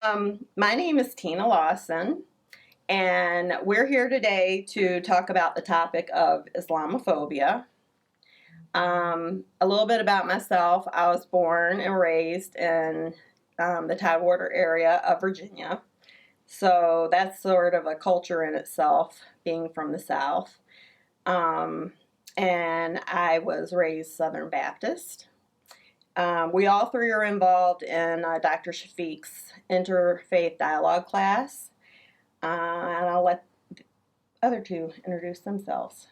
My name is Tina Lawson, and we're here today to talk about the topic of Islamophobia. A little bit about myself. I was born and raised in the Tidewater area of Virginia. So that's sort of a culture in itself, being from the South. Um, and I was raised Southern Baptist. We all three are involved in Dr. Shafiq's interfaith dialogue class. And I'll let the other two introduce themselves.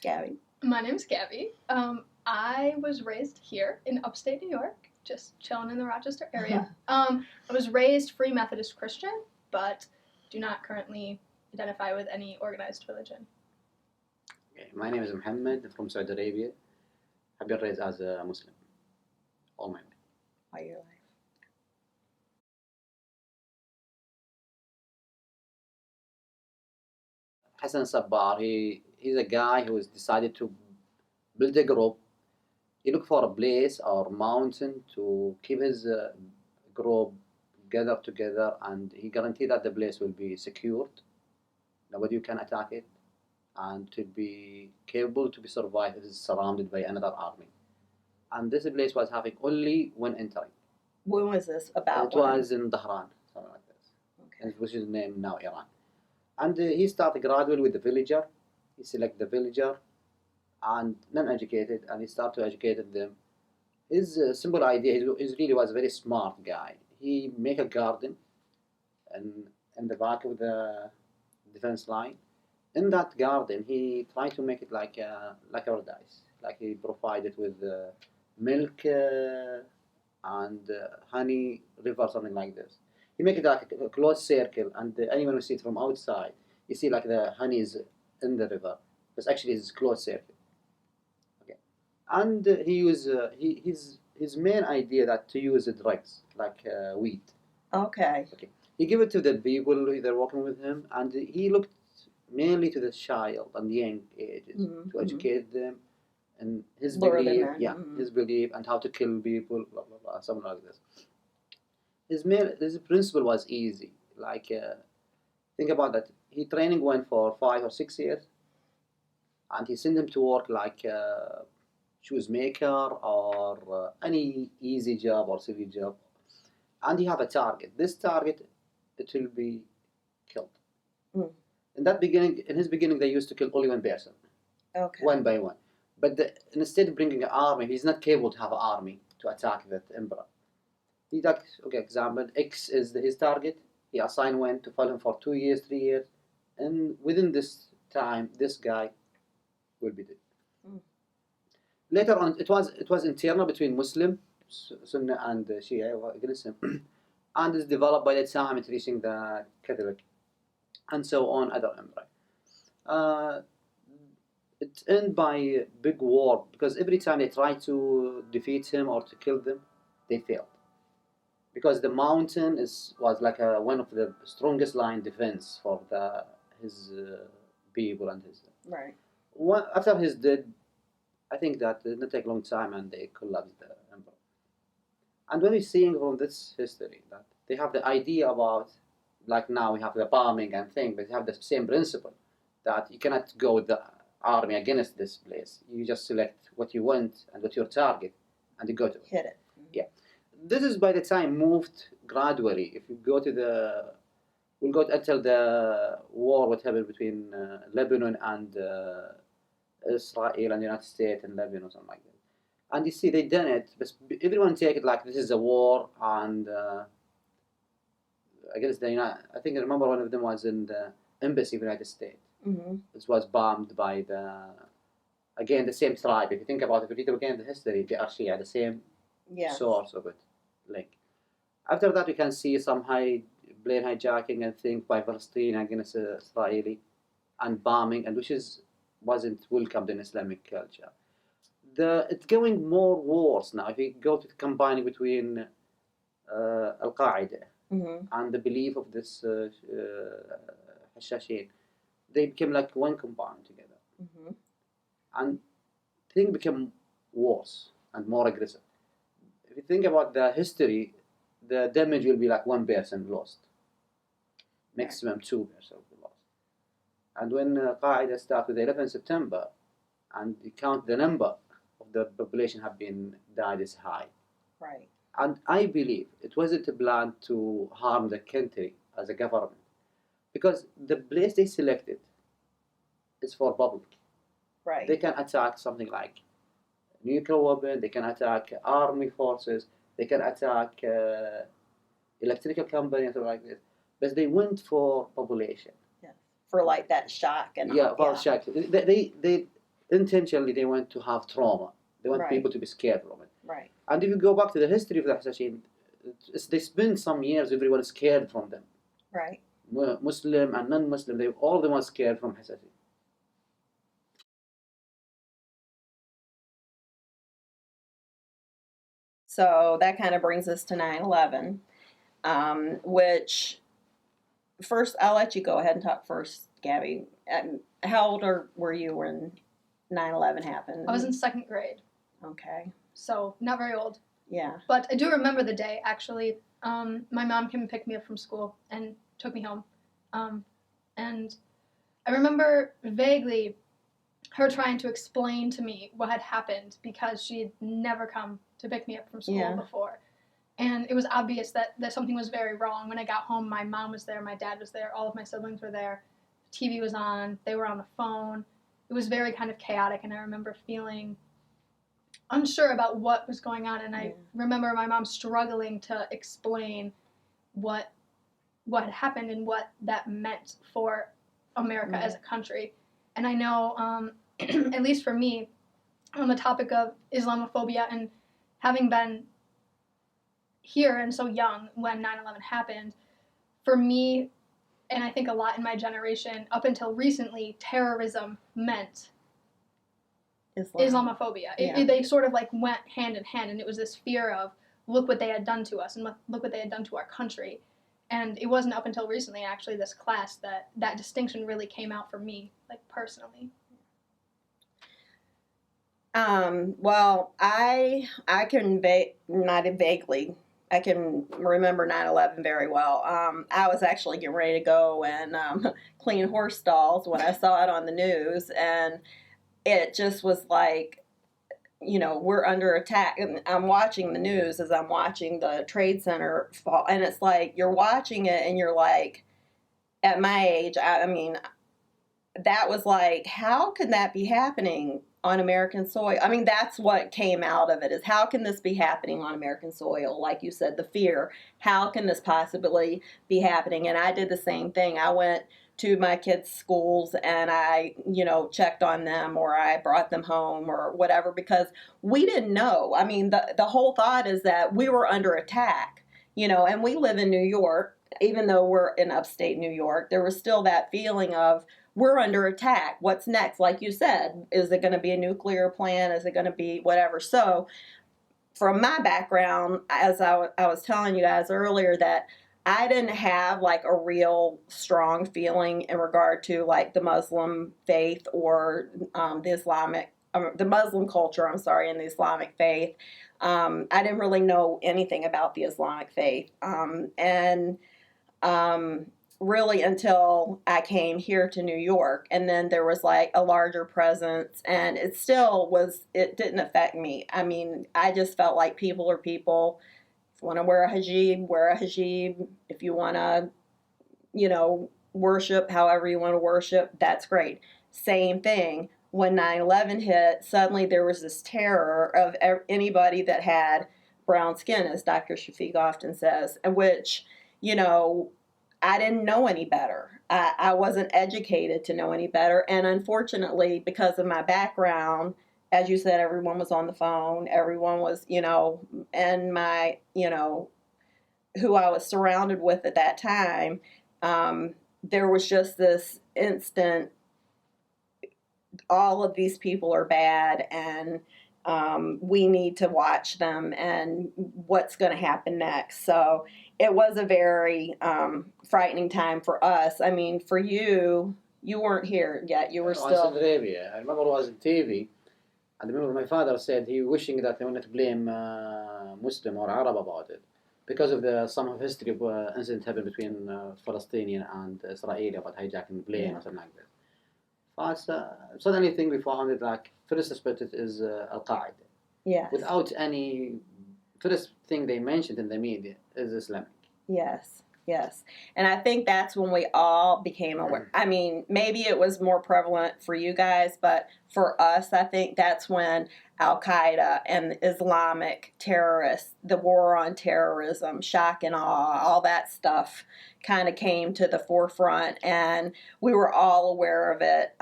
Gabby. My name's Gabby. I was raised here in upstate New York, just chilling in the Rochester area. I was raised Free Methodist Christian, but do not currently identify with any organized religion. Okay, my name is Mohammed from Saudi Arabia. I've been raised as a Muslim all my life. All your life. Hassan Sabbar, he's a guy who has decided to build a group. He looked for a place or mountain to keep his group gathered together, and he guaranteed that the place will be secured. Nobody can attack it, and to be capable to be survived if it's surrounded by another army. And this place was having only one entry. When was this about? It was in Dhahran, something like this, Okay. which is named now Iran. And he started gradually with the villager. He selected the villager and non-educated, and he started to educate them. His simple idea, he really was a very smart guy. He make a garden in the back of the defense line. In that garden, he tried to make it like a paradise. Like he provided with milk and honey, river, something like this. He make it like a closed circle, and anyone who see it from outside, you see like the honey is in the river. But actually, it's a closed circle. Okay, and he used his main idea that to use drugs like weed. Okay. Okay, he gave it to the people they're working with him, and he looked mainly to the child and young ages to educate them and his belief, his belief and how to kill people, blah blah blah, something like this. His principle was easy. Like think about that. He training went for 5 or 6 years, and he sent him to work like shoes maker or any easy job or silly job, and he have a target. This target, it will be killed. Mm. In his beginning, they used to kill only one person, Okay. one by one. But instead of bringing an army, he's not capable to have an army to attack that emperor. He like, okay, example, X is his target. He assigned one to follow him for 2 years, 3 years, and within this time, this guy will be dead. Mm. Later on, it was internal between Muslim, Sunni, and Shia against him, and it's developed by the time it's reaching the Catholic, and so on, other empire. It ended by a big war because every time they tried to defeat him or to kill them, they failed. Because the mountain was like one of the strongest line defense for his people and his. Right. After his death, I think that it didn't take a long time and they collapsed the empire. And when we're seeing from this history that they have the idea about, like now we have the bombing and thing, but they have the same principle that you cannot go with the army against this place. You just select what you want and what your target, and you go to it. Hit it. Yeah. This is by the time moved gradually. If you go to we'll go until the war what happened between Lebanon and Israel and the United States and Lebanon or something like that. And you see they done it, but everyone take it like this is a war and against the United. I think I remember one of them was in the embassy of the United States. Mm-hmm. It was bombed by the same tribe. If you think about it, if you read again the history, they actually are the same source of it. Like after that, we can see some plane hijacking and things by Palestine against Israeli, and bombing, and which wasn't welcomed in Islamic culture. It's going more wars now. If you go to combining between Al Qaeda and the belief of this Hashashin, they became like one compound together, and things became worse and more aggressive. If you think about the history, the damage will be like 1% lost, maximum 2% will be lost. And when Qaeda started with 11 September, and you count the number of the population have been died is high. Right. And I believe it wasn't a plan to harm the country as a government, because the place they selected is for public. Right. They can attack something like nuclear weapon, they can attack army forces, they can attack electrical company and stuff like this. But they went for population. For like that shock and Yeah, all. for shock. They intentionally they want to have trauma. They want Right. people to be scared from it. Right. And if you go back to the history of the Hashashin, they spent some years everyone is scared from them. Right. Muslim and non-Muslim, they all of them are scared from Hashashin. So that kind of brings us to 9/11, which first I'll let you go ahead and talk first, Gabby. How old were you when 9/11 happened? I was in 2nd grade, Okay. so not very old. Yeah. But I do remember the day, actually. My mom came and picked me up from school and took me home. And I remember vaguely her trying to explain to me what had happened because she had never come to pick me up from school Yeah. before. And it was obvious that something was very wrong. When I got home, my mom was there, my dad was there, all of my siblings were there. The TV was on, they were on the phone. It was very kind of chaotic, and I remember feeling unsure about what was going on, and I remember my mom struggling to explain what had happened and what that meant for America as a country. And I know, at least for me, on the topic of Islamophobia and having been here and so young when 9/11 happened, for me, and I think a lot in my generation, up until recently, terrorism meant Islamophobia. Yeah. They sort of like went hand in hand, and it was this fear of, look what they had done to us and look what they had done to our country. And it wasn't up until recently, actually, this class that distinction really came out for me, like personally. Well, I can not vaguely. I can remember 9/11 very well. I was actually getting ready to go and clean horse stalls when I saw it on the news, and it just was like, we're under attack. And I'm watching the news as I'm watching the Trade Center fall, and it's like you're watching it, and you're like, at my age, I mean, that was like, how can that be happening on American soil? I mean, that's what came out of it, is how can this be happening on American soil? Like you said, the fear, how can this possibly be happening? And I did the same thing. I went to my kids' schools and I, checked on them, or I brought them home or whatever, because we didn't know. I mean, the whole thought is that we were under attack, and we live in New York. Even though we're in upstate New York, there was still that feeling of, we're under attack. What's next? Like you said, is it going to be a nuclear plant? Is it going to be whatever? So from my background, as I was telling you guys earlier, that I didn't have like a real strong feeling in regard to like the Muslim faith or the Muslim culture, and the Islamic faith. I didn't really know anything about the Islamic faith. Really until I came here to New York, and then there was like a larger presence, and it didn't affect me. I mean, I just felt like people are people. If you want to wear a hijab, wear a hijab. If you want to, worship however you want to worship, that's great. Same thing. When 9/11 hit, suddenly there was this terror of anybody that had brown skin, as Dr. Shafiq often says, and which, I didn't know any better. I wasn't educated to know any better. And unfortunately, because of my background, as you said, everyone was on the phone. Everyone was, and my, who I was surrounded with at that time, there was just this instant, all of these people are bad, and we need to watch them, and what's going to happen next. So it was a very frightening time for us. I mean, for you weren't here yet. You were I was still. in Arabia. I remember I was on TV, and I remember my father said he wishing that they wanted to blame Muslim or Arab about it. because of the some of history of incident happened between Palestinian and Israeli about hijacking the plane Yeah. or something like that. But suddenly thing we found it like first suspected is Al Qaeda Yes. without any first thing they mentioned in the media is Islamic. Yes, yes. And I think that's when we all became aware. I mean, maybe it was more prevalent for you guys, but for us, I think that's when Al Qaeda and Islamic terrorists, the war on terrorism, shock and awe, all that stuff kind of came to the forefront, and we were all aware of it.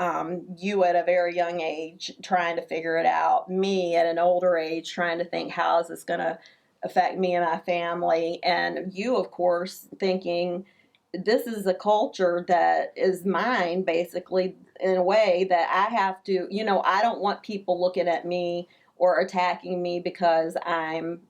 You at a very young age trying to figure it out, me at an older age trying to think, how is this going to affect me and my family, and you, of course, thinking this is a culture that is mine, basically, in a way that I have to, I don't want people looking at me or attacking me because I'm,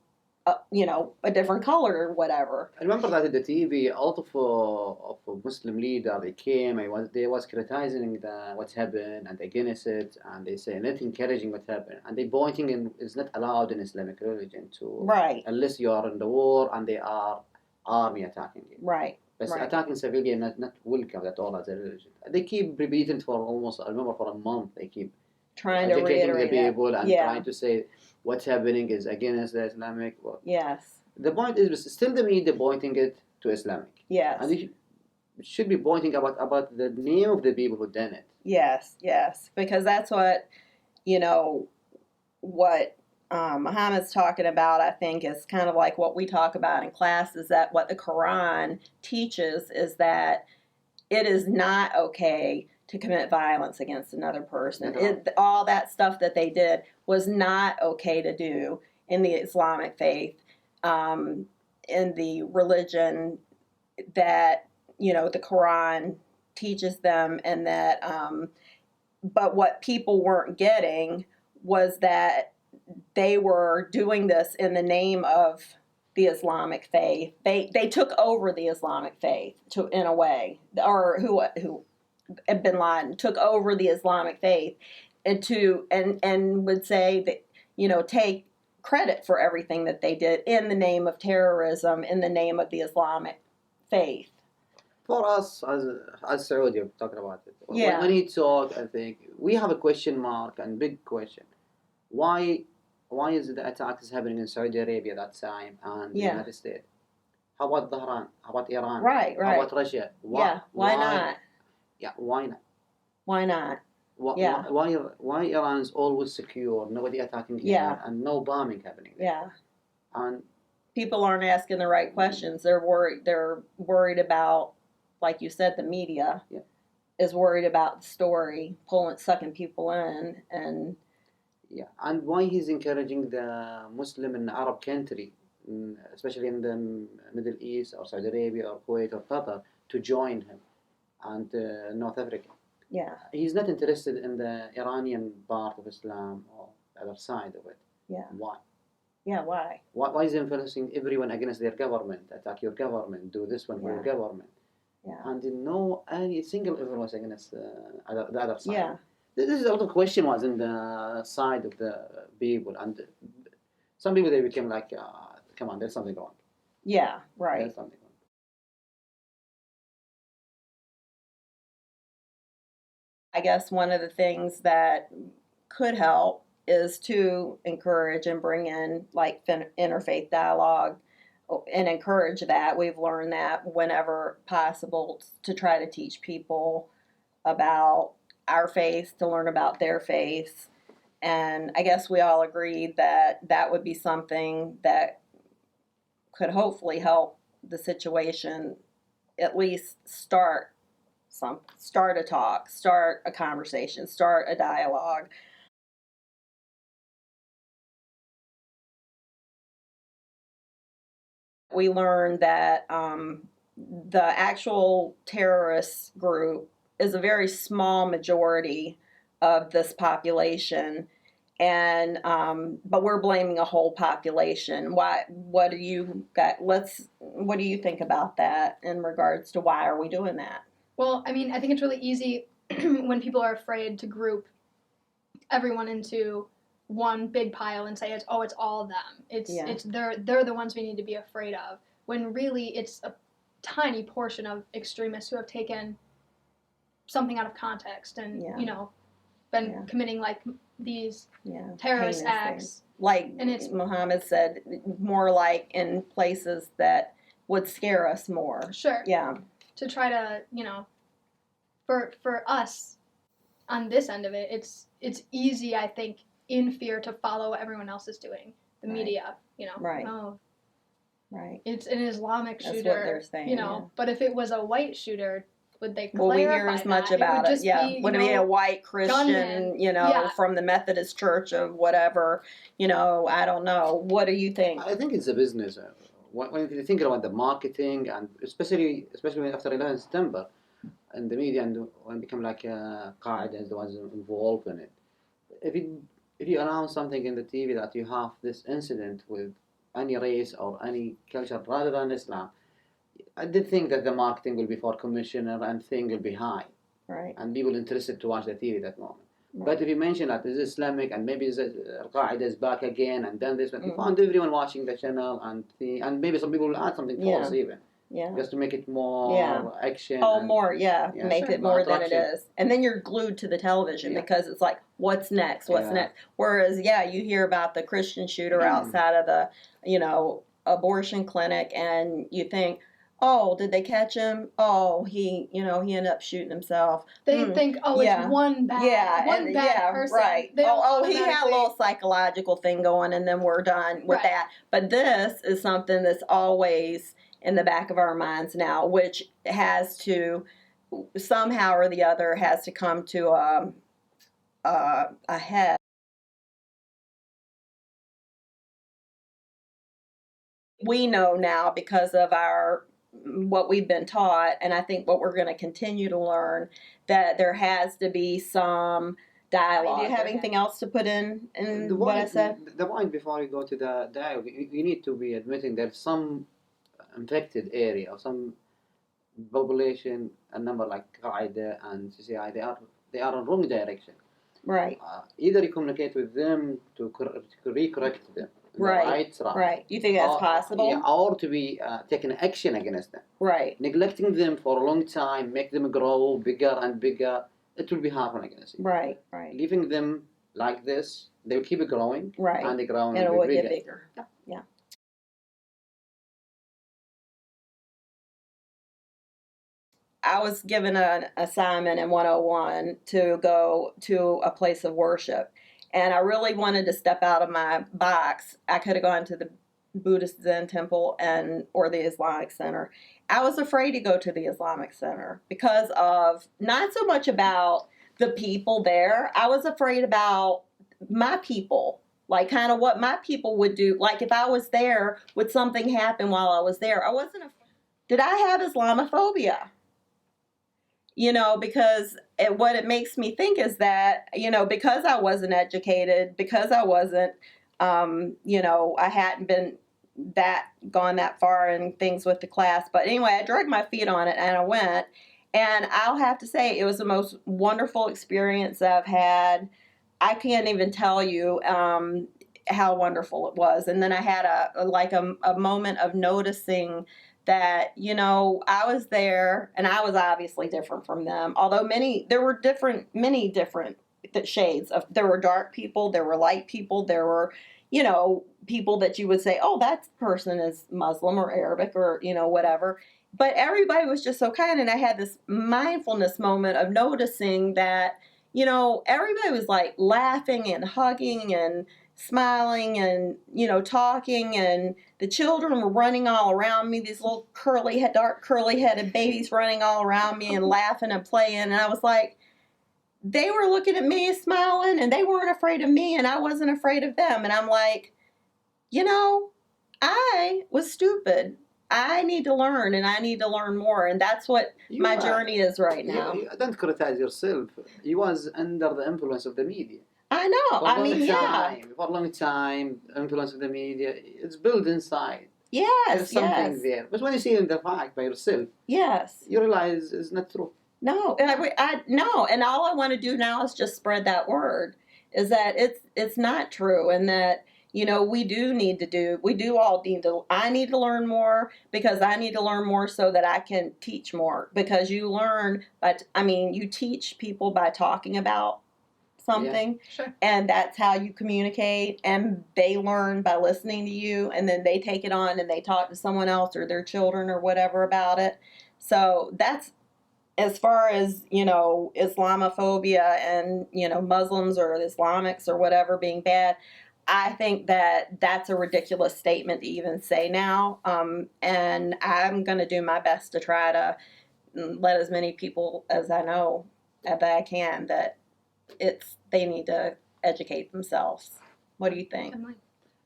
a different color or whatever. I remember that in the TV, a lot of a Muslim leader they came. They was criticizing what's happened and against it, and they say not encouraging what happened, and they pointing in it's not allowed in Islamic religion to Right, unless you are in the war and they are army attacking you. right, But right. attacking civilian not welcome at all as a religion. They keep repeating for almost I remember for a month they keep Trying to educating the reiterate that. people and Yeah. trying to say what's happening is against the Islamic. Well, Yes, the point is still the media pointing it to Islamic. yes. And it should be pointing about the name of the people who done it. Yes, yes, because that's what, what Muhammad's talking about, I think, is kind of like what we talk about in class, is that what the Quran teaches is that it is not okay to commit violence against another person. All that stuff that they did was not okay to do in the Islamic faith, in the religion that, the Quran teaches them, and that, but what people weren't getting was that they were doing this in the name of the Islamic faith. They took over the Islamic faith in a way, or who Bin Laden took over the Islamic faith, and would say that, take credit for everything that they did in the name of terrorism, in the name of the Islamic faith. For us as Saudi, I'm talking about it. Yeah. When he talk, I think we have a question mark and big question. Why is the attacks happening in Saudi Arabia that time and the Yeah. United States? How about Tehran? How about Iran? Right, How about Russia? Why not? Yeah, why not? Why not? Yeah. Why Iran is always secure, nobody attacking here, Yeah. and no bombing happening there. Yeah. And People aren't asking the right questions. They're worried about, like you said, the media Yeah. is worried about the story, sucking people in, and yeah, and why he's encouraging the Muslim in Arab country, especially in the Middle East or Saudi Arabia or Kuwait or Qatar, to join him, and North Africa. yeah, He's not interested in the Iranian part of Islam or the other side of it. yeah, Why? yeah. Why? Why is he influencing everyone against their government? Attack your government. Do this one for your Yeah. government. Yeah, And no any single influence against the other side. yeah, This is a lot of question was in the side of the people, and some people they became like, come on, there's something wrong. yeah. Right. There's something wrong. I guess one of the things that could help is to encourage and bring in like interfaith dialogue and encourage that. We've learned that whenever possible to try to teach people about our faith, to learn about their faith. And I guess we all agreed that that would be something that could hopefully help the situation, at least start a talk, start a conversation, start a dialogue. We learned that the actual terrorist group is a very small majority of this population, and but we're blaming a whole population. Why? What do you think about that in regards to why are we doing that? Well, I mean, I think it's really easy when people are afraid to group everyone into one big pile and say it's all them. Yeah. It's they're the ones we need to be afraid of. When really it's a tiny portion of extremists who have taken something out of context and Yeah. been Yeah. committing like these Yeah. terrorist Heinous acts. things. Like And it's Muhammad said, more like in places that would scare us more. sure Yeah. to try to for us on this end of it, it's easy, I think, in fear to follow what everyone else is doing. The Right. media, Right. oh, Right. it's an Islamic That's shooter, what they're saying. Yeah. But if it was a white shooter, would they clarify Well, we hear as much that? about It would it. just Yeah. be, Would it be a white Christian, gunmen. Yeah. from the Methodist Church of whatever, I don't know. What do you think? I think it's a business. When you think about the marketing, and especially after 11 September, and the media, and when it become like Qaeda is the ones involved in it. If you announce something in the TV that you have this incident with any race or any culture rather than Islam, I did think that the marketing will be for commissioner and thing will be high, Right. and people interested to watch the TV that moment. Right. But if you mention that it's Islamic and maybe Al-Qaeda is back again and then this, you Mhm. found everyone watching the channel and maybe some people will add something false even, Yeah. just to make it more Yeah. action. Oh, and- more, Yeah, make sure. it more than it Attraction. is. And then you're glued to the television Yeah. because it's like, what's next? What's Yeah. next? Whereas, you hear about the Christian shooter outside of the, abortion clinic, and you think, oh, did they catch him? Oh, he ended up shooting himself. They think, Yeah. it's one bad person. Right. They don't Oh, he had a automatically- little psychological thing going, and then we're done with Right. that. But this is something that's always in the back of our minds now, which has to somehow or the other has to come to a head. We know now because of what we've been taught, and I think what we're going to continue to learn, that there has to be some dialogue. Do you have anything else to put in what I said? The point before you go to the dialogue, you need to be admitting there's some infected area or some population, a number like Qaeda and CCI, they are in wrong direction. Right. Either you communicate with them to recorrect them. Right. Right. You think that's possible? Yeah, or to be taking action against them. Right. Neglecting them for a long time, make them grow bigger and bigger, it will be happening against you. Right. Right. Leaving them like this, they will keep growing. Right. And they grow And it will get bigger. Yeah. I was given an assignment in 101 to go to a place of worship, and I really wanted to step out of my box. I could have gone to the Buddhist Zen temple or the Islamic Center. I was afraid to go to the Islamic Center because of not so much about the people there. I was afraid about my people, like kind of what my people would do. Like if I was there, would something happen while I was there? I wasn't afraid. Did I have Islamophobia? Because what it makes me think is that, because I wasn't educated, because I wasn't, I hadn't been gone that far in things with the class. But anyway, I dragged my feet on it and I went. And I'll have to say it was the most wonderful experience I've had. I can't even tell you how wonderful it was. And then I had a moment of noticing that, I was there and I was obviously different from them. Although there were many different shades of, there were dark people, there were light people, there were, people that you would say, oh, that person is Muslim or Arabic or, whatever. But everybody was just so kind. And I had this mindfulness moment of noticing that, everybody was like laughing and hugging and smiling and, talking, and the children were running all around me, these little dark curly headed babies running all around me and laughing and playing. And I was like, they were looking at me smiling and they weren't afraid of me and I wasn't afraid of them. And I'm like, I was stupid. I need to learn and I need to learn more. And that's what my journey is right now. You don't criticize yourself. You was under the influence of the media. I know. For a long time, influence of the media, it's built inside. Yes, There's something there. But when you see the fact by yourself, yes, you realize it's not true. No, no, and all I want to do now is just spread that word. is that it's not true, and that we I need to learn more, because I need to learn more so that I can teach more, because you learn, but you teach people by talking about something, Sure. and that's how you communicate, and they learn by listening to you, and then they take it on and they talk to someone else or their children or whatever about it. So that's, as far as Islamophobia and Muslims or Islamics or whatever being bad, I think that that's a ridiculous statement to even say now, and I'm going to do my best to try to let as many people as I know that I can, that they need to educate themselves. What do you think?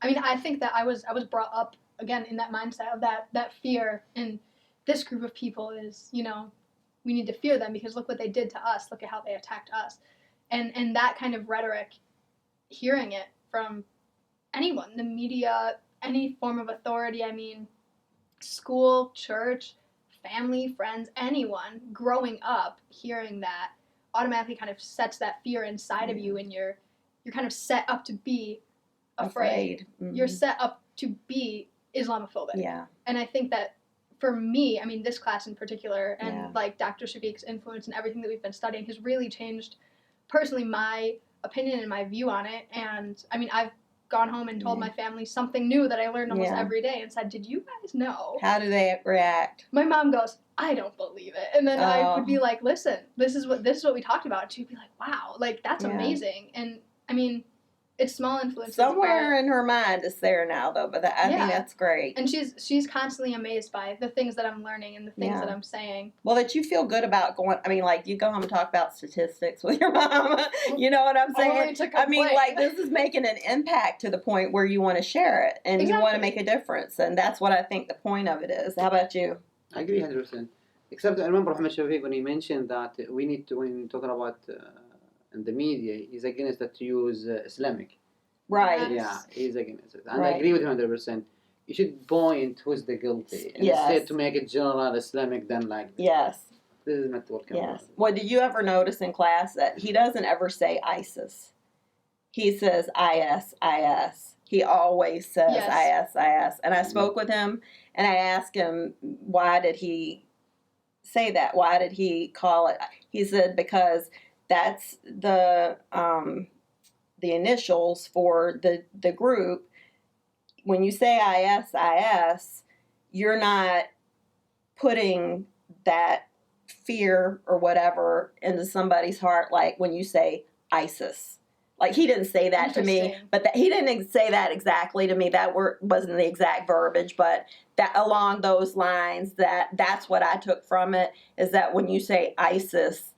I think that I was brought up again in that mindset of that fear, and this group of people is, we need to fear them because look what they did to us, look at how they attacked us, and that kind of rhetoric, hearing it from anyone, the media, any form of authority, school, church, family, friends, anyone growing up hearing that automatically kind of sets that fear inside of you, and you're kind of set up to be afraid. Mm-hmm. You're set up to be Islamophobic. Yeah. And I think that for me, this class in particular, and like Dr. Shafiq's influence and everything that we've been studying has really changed personally my opinion and my view on it. And I've gone home and told my family something new that I learned almost every day, and said, did you guys know? How do they react? My mom goes, I don't believe it. And then I would be like, listen, this is what we talked about. And she'd be like, wow, like that's amazing. And it's small influences. Somewhere in her mind it's there now, though, but I think that's great. And she's constantly amazed by the things that I'm learning and the things that I'm saying. Well, that you feel good about going, like you go home and talk about statistics with your mom. You know what I'm saying? This is making an impact to the point where you want to share it, and you want to make a difference, and that's what I think the point of it is. How about you? I agree 100%. Except I remember Muhammad Shafiq when he mentioned that we need to, when talking about in the media, he's against that to use Islamic. Right. Yeah, he's against it. And I agree with him 100%. You should point who's the guilty. And instead to make it general Islamic, then like that. Yes. This is not working. Yes. Well, did you ever notice in class that he doesn't ever say ISIS? He says IS, IS. He always says IS, IS. And I spoke with him, and I asked him, why did he say that? Why did he call it? He said, because that's the initials for the group. When you say IS, IS, you're not putting that fear or whatever into somebody's heart like when you say ISIS. Like, he didn't say that to me, but he didn't say that exactly to me. That word wasn't the exact verbiage, but that along those lines, that's what I took from it, is that when you say ISIS,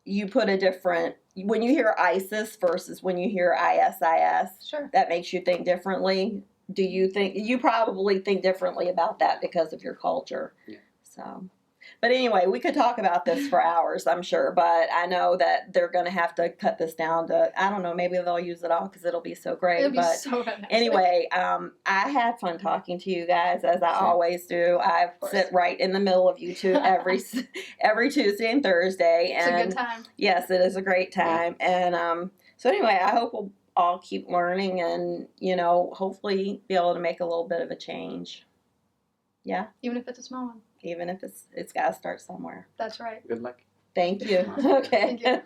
you put a different, when you hear ISIS versus when you hear ISIS, that makes you think differently. Do you think, you probably think differently about that because of your culture. Yeah. So, but anyway, we could talk about this for hours, I'm sure, but I know that they're going to have to cut this down to, I don't know, maybe they'll use it all because it'll be so great. It'll be so fantastic. Anyway, I had fun talking to you guys, as I always do. I sit right in the middle of you two every Tuesday and Thursday. And it's a good time. Yes, it is a great time. And so anyway, I hope we'll all keep learning and, hopefully be able to make a little bit of a change. Yeah. Even if it's a small one. Even if it's got to start somewhere. That's right. Good luck. Thank you. Okay. Thank you.